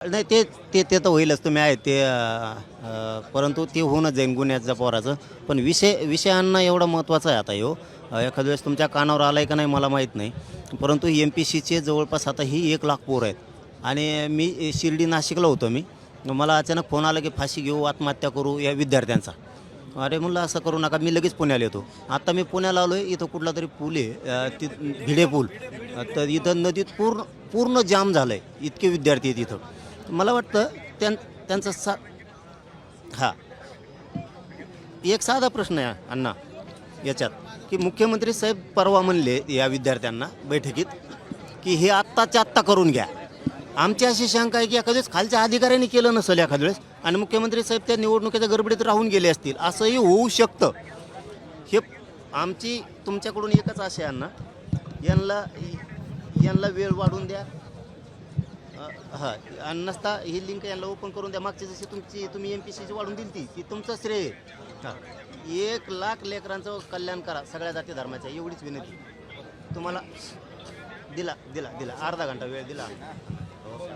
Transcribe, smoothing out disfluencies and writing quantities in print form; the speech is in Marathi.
नाही ते ते ते तर होईलच तुम्ही आहे ते परंतु ते होऊनच जाईन गुन्ह्याच्या पोराचं. पण विषयांना एवढा महत्त्वाचा आहे आता ह्यो. एखाद्या वेळेस तुमच्या कानावर आला आहे का नाही मला माहीत नाही. परंतु MPCचे जवळपास आता ही 1,00,000 पोरं आहेत. आणि मी शिर्डी नाशिकला होतो मी. मला अचानक फोन आला की फाशी घेऊ, आत्महत्या करू या विद्यार्थ्यांचा. अरे म्हणलं असं करू नका, मी लगेच पुण्याला येतो. आता मी पुण्याला आलो आहे, इथं कुठला तरी पूल आहे ती भिडे पूल. तर इथं नदीत पूर्ण पूर्ण जाम झालं आहे, इतके विद्यार्थी आहेत इथं. मला वाटतं त्यांचा हां, एक साधा प्रश्न आहे अण्णा याच्यात, की मुख्यमंत्री साहेब परवा म्हणले या विद्यार्थ्यांना बैठकीत, की हे आत्ताच्या आत्ता करून घ्या. आमची अशी शंका आहे की एखाद्या वेळेस खालच्या अधिकाऱ्यांनी केलं नसेल एखाद्या वेळेस आणि मुख्यमंत्री साहेब त्या निवडणुकीच्या गडबडीत राहून गेले असतील, असंही होऊ शकतं. हे आमची तुमच्याकडून एकच आशा आहे अण्णा, यांना यांना वेळ वाढून द्या. हां, आणि नसता ही लिंक यांना ओपन करून द्या. मागची जशी तुम्ही MPCची वाढून दिली ती तुमचं श्रेय आहे. हां, 1,00,000 लेकरांचं कल्याण करा सगळ्या जाती धर्माच्या, एवढीच विनंती तुम्हाला. दिला अर्धा घंटा वेळ दिला. हो.